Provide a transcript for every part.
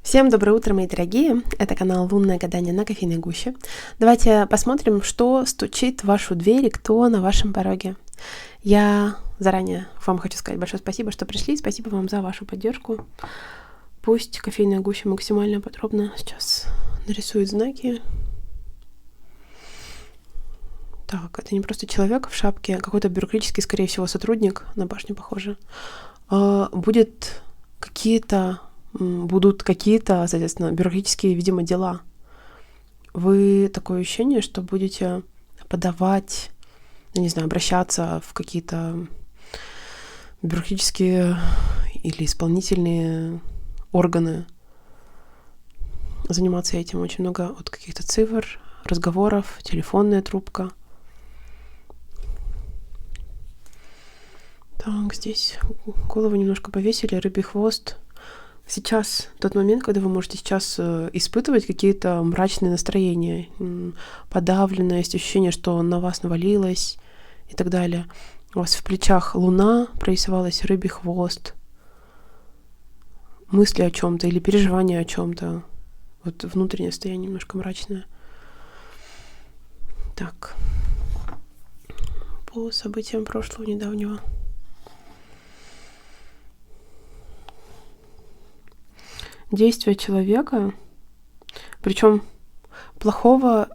Всем доброе утро, мои дорогие. Это канал «Лунное гадание на кофейной гуще». Давайте посмотрим, что стучит в вашу дверь и кто на вашем пороге. Я заранее вам хочу сказать большое спасибо, что пришли. Спасибо вам за вашу поддержку. Пусть кофейная гуща максимально подробно сейчас нарисует знаки. Так, это не просто человек в шапке, а какой-то бюрократический, скорее всего, сотрудник, на башню похоже. Будут какие-то, соответственно, бюрократические, видимо, дела. Вы такое ощущение, что будете подавать, обращаться в какие-то бюрократические или исполнительные органы. Заниматься этим очень много от каких-то цифр, разговоров, телефонная трубка. Так, здесь голову немножко повесили, рыбий хвост. Сейчас тот момент, когда вы можете сейчас испытывать какие-то мрачные настроения, подавленность, ощущение, что на вас навалилось и так далее. У вас в плечах луна прорисовалась, рыбий хвост, мысли о чем-то или переживания о чем-то. Вот внутреннее состояние немножко мрачное. Так, по событиям прошлого недавнего. Действия человека, причем плохого,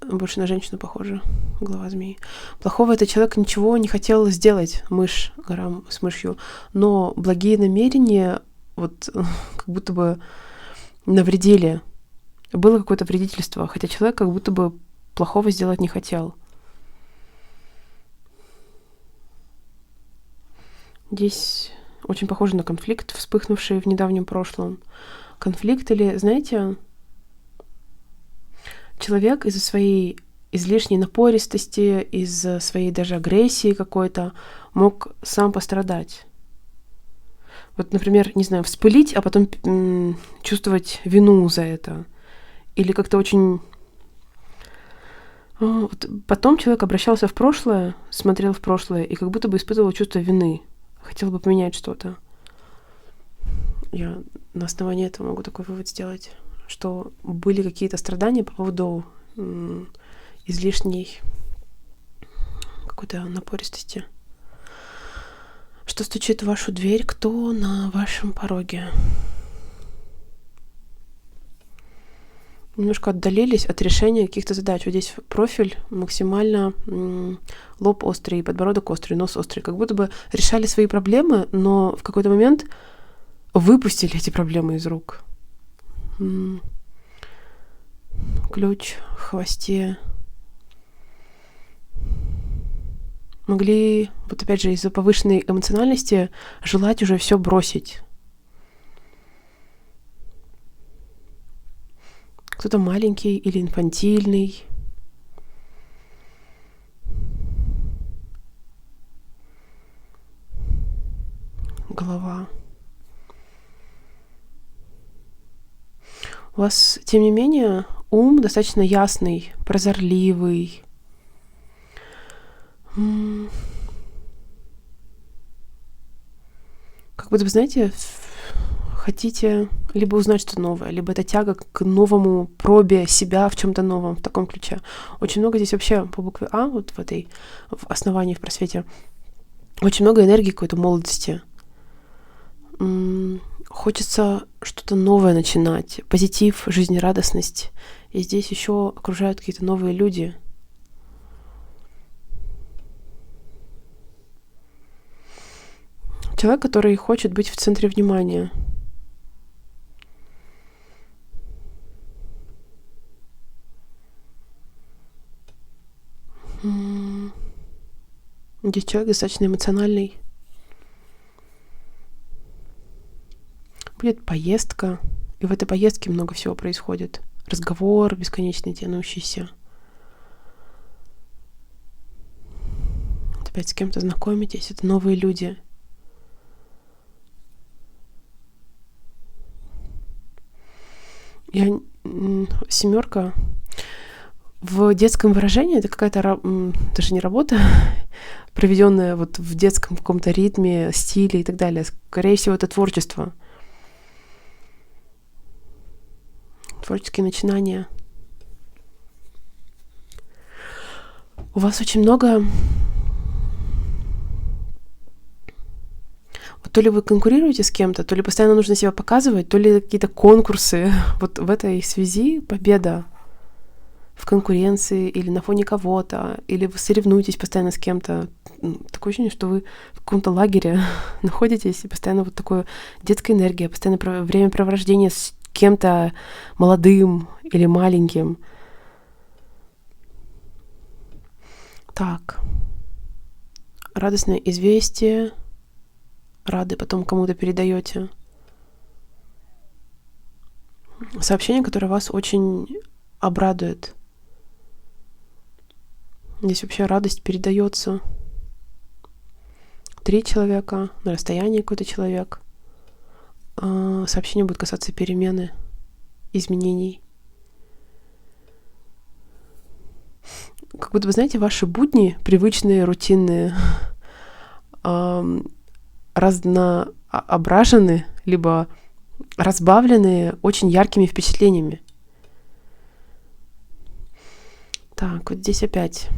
больше на женщину похоже, голова змеи. Плохого этот человек ничего не хотел сделать, гора с мышью, но благие намерения вот как будто бы навредили. Было какое-то вредительство, хотя человек как будто бы плохого сделать не хотел. Здесь очень похоже на конфликт, вспыхнувший в недавнем прошлом. Конфликт или, знаете, человек из-за своей излишней напористости, из-за своей даже агрессии какой-то мог сам пострадать. Вот, например, вспылить, а потом чувствовать вину за это. Или как-то очень... Вот потом человек обращался в прошлое, смотрел в прошлое и как будто бы испытывал чувство вины. Хотел бы поменять что-то. Я на основании этого могу такой вывод сделать, что были какие-то страдания по поводу излишней какой-то напористости. Что стучит в вашу дверь, кто на вашем пороге? Немножко отдалились от решения каких-то задач. Вот здесь профиль максимально лоб острый, подбородок острый, нос острый. Как будто бы решали свои проблемы, но в какой-то момент выпустили эти проблемы из рук. Ключ в хвосте. Могли, вот опять же, из-за повышенной эмоциональности желать уже все бросить. Кто-то маленький или инфантильный. Голова. У вас, тем не менее, ум достаточно ясный, прозорливый. Как будто, знаете, хотите либо узнать что-то новое, либо это тяга к новому пробе себя в чем-то новом, в таком ключе. Очень много здесь вообще по букве А, вот в основании, в просвете, очень много энергии какой-то молодости. Хочется что-то новое начинать, позитив, жизнерадостность. И здесь еще окружают какие-то новые люди. Человек, который хочет быть в центре внимания. Здесь человек достаточно эмоциональный. Будет поездка, и в этой поездке много всего происходит. Разговор бесконечный, тянущийся. Опять с кем-то знакомитесь, это новые люди. Семерка. В детском выражении это какая-то даже не работа, проведенная вот в детском каком-то ритме, стиле и так далее. Скорее всего, это творчество. творческие начинания. У вас очень много... Вот то ли вы конкурируете с кем-то, то ли постоянно нужно себя показывать, то ли какие-то конкурсы. Вот в этой связи победа в конкуренции или на фоне кого-то, или вы соревнуетесь постоянно с кем-то. Такое ощущение, что вы в каком-то лагере находитесь, и постоянно вот такое детская энергия, постоянно времяпровождение с кем-то молодым или маленьким. Так. Радостное известие. Рады потом кому-то передаете. Сообщение, которое вас очень обрадует. Здесь вообще радость передается. 3 человека, на расстоянии какой-то человек. Сообщение будет касаться перемены, изменений. Как будто, вы знаете, ваши будни, привычные, рутинные, разноображены, либо разбавлены очень яркими впечатлениями. Так, вот здесь опять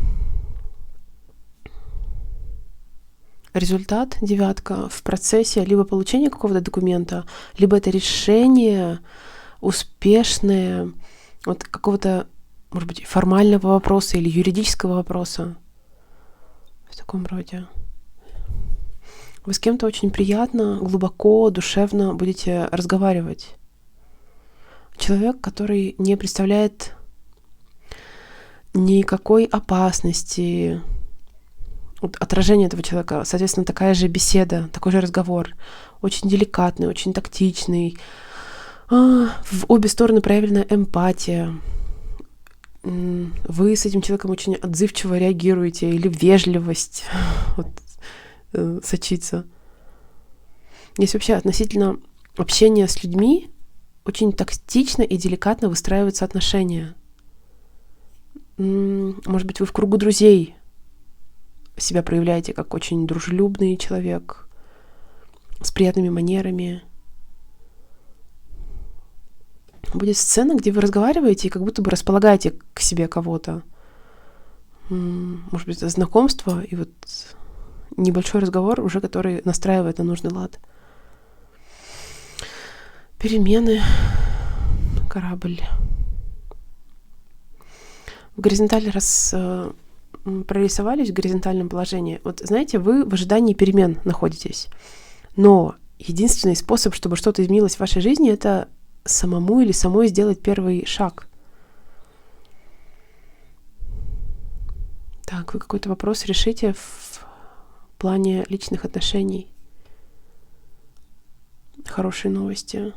результат, 9, в процессе либо получения какого-то документа, либо это решение успешное вот какого-то, может быть, формального вопроса или юридического вопроса. В таком роде. Вы с кем-то очень приятно, глубоко, душевно будете разговаривать. Человек, который не представляет никакой опасности. Вот отражение этого человека, соответственно, такая же беседа, такой же разговор. Очень деликатный, очень тактичный. В обе стороны проявлена эмпатия. Вы с этим человеком очень отзывчиво реагируете, или вежливость вот, сочится. Здесь вообще относительно общения с людьми очень тактично и деликатно выстраиваются отношения. Может быть, вы в кругу друзей себя проявляете как очень дружелюбный человек, с приятными манерами. Будет сцена, где вы разговариваете и как будто бы располагаете к себе кого-то. Может быть, это знакомство и вот небольшой разговор уже, который настраивает на нужный лад. Перемены. Корабль. В горизонтали прорисовались в горизонтальном положении. Вот знаете, вы в ожидании перемен находитесь. Но единственный способ, чтобы что-то изменилось в вашей жизни, это самому или самой сделать первый шаг. Так, вы какой-то вопрос решите в плане личных отношений. Хорошие новости.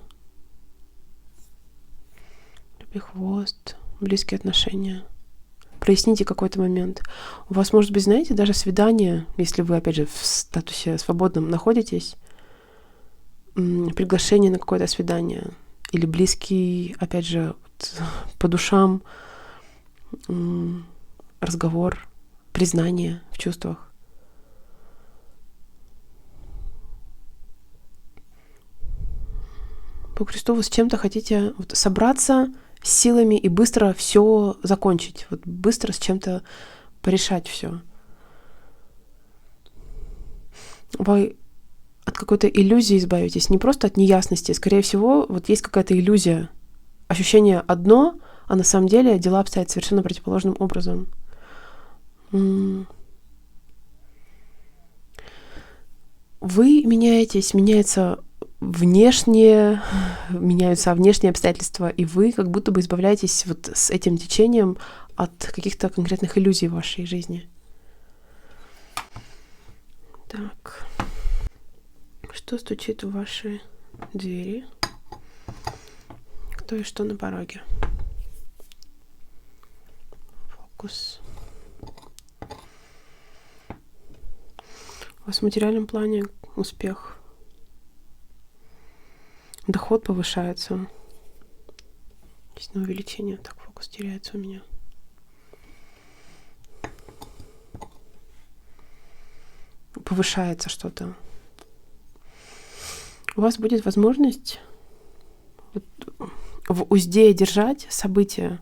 Любви хвост. Близкие отношения. Проясните какой-то момент. У вас может быть, знаете, даже свидание, если вы, опять же, в статусе свободном находитесь, приглашение на какое-то свидание, или близкий, опять же, вот, по душам разговор, признание в чувствах. По Христу вы с чем-то хотите вот собраться с силами и быстро все закончить. Вот быстро с чем-то порешать все. Вы от какой-то иллюзии избавитесь, не просто от неясности. Скорее всего, вот есть какая-то иллюзия. Ощущение одно, а на самом деле дела обстоят совершенно противоположным образом. Вы меняетесь, меняются внешние обстоятельства, и вы как будто бы избавляетесь вот с этим течением от каких-то конкретных иллюзий в вашей жизни. Так. Что стучит в ваши двери? Кто и что на пороге? Фокус. У вас в материальном плане успех. Доход повышается. Есть на увеличение. Так, фокус теряется у меня. Повышается что-то. У вас будет возможность в узде держать события.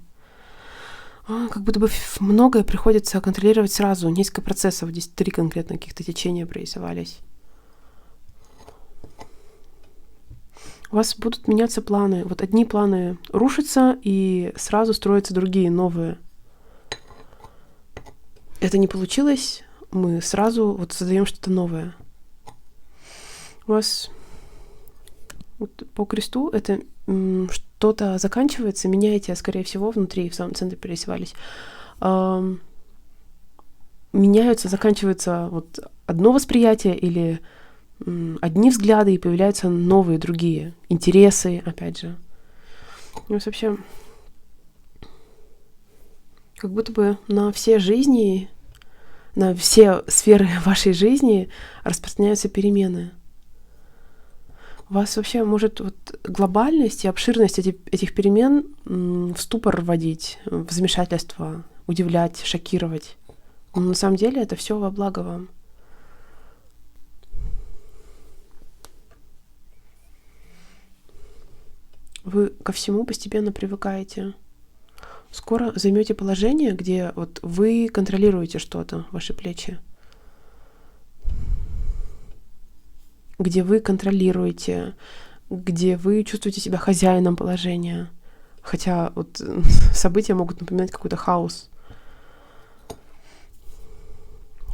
Как будто бы многое приходится контролировать сразу. Несколько процессов, здесь 3 конкретно каких-то течения прорисовались. У вас будут меняться планы. Вот одни планы рушатся, и сразу строятся другие, новые. Это не получилось, мы сразу вот создаем что-то новое. У вас вот по кресту это что-то заканчивается, меняете, скорее всего, внутри, в самом центре пересевались. Меняются, заканчивается вот одно восприятие или одни взгляды, и появляются новые, другие интересы, опять же. У вас вообще как будто бы на все жизни, на все сферы вашей жизни распространяются перемены. Вас вообще может вот глобальность и обширность этих перемен в ступор вводить, в замешательство, удивлять, шокировать. Но на самом деле это все во благо вам. Вы ко всему постепенно привыкаете. Скоро займете положение, где вот вы контролируете что-то, ваши плечи. Где вы контролируете, где вы чувствуете себя хозяином положения. Хотя вот события могут напоминать какой-то хаос.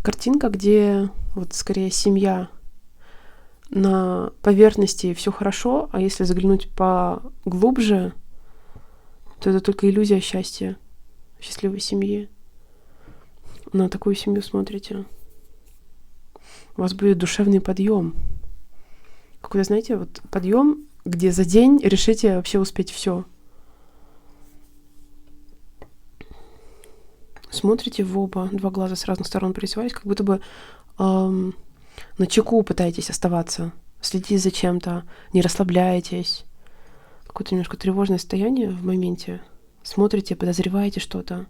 Картинка, где вот скорее семья. На поверхности все хорошо, а если заглянуть поглубже, то это только иллюзия счастья, счастливой семьи. На такую семью смотрите. У вас будет душевный подъем. Какой-то, знаете, вот подъем, где за день решите вообще успеть все. Смотрите в оба, 2 глаза с разных сторон прорисовались, как будто бы на чеку пытаетесь оставаться, следите за чем-то, не расслабляетесь. Какое-то немножко тревожное состояние в моменте. Смотрите, подозреваете что-то.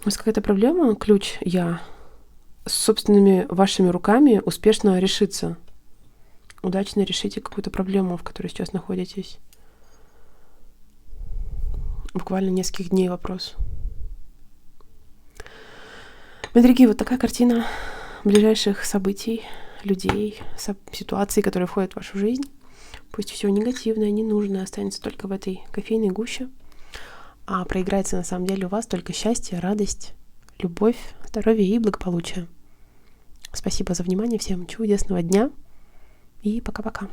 У вас какая-то проблема, ключ «Я» с собственными вашими руками успешно решится. Удачно решите какую-то проблему, в которой сейчас находитесь. Буквально нескольких дней вопрос. Мои дорогие, вот такая картина ближайших событий, людей, ситуаций, которые входят в вашу жизнь. Пусть все негативное, ненужное останется только в этой кофейной гуще, а проиграется на самом деле у вас только счастье, радость, любовь, здоровье и благополучие. Спасибо за внимание, всем чудесного дня и пока-пока.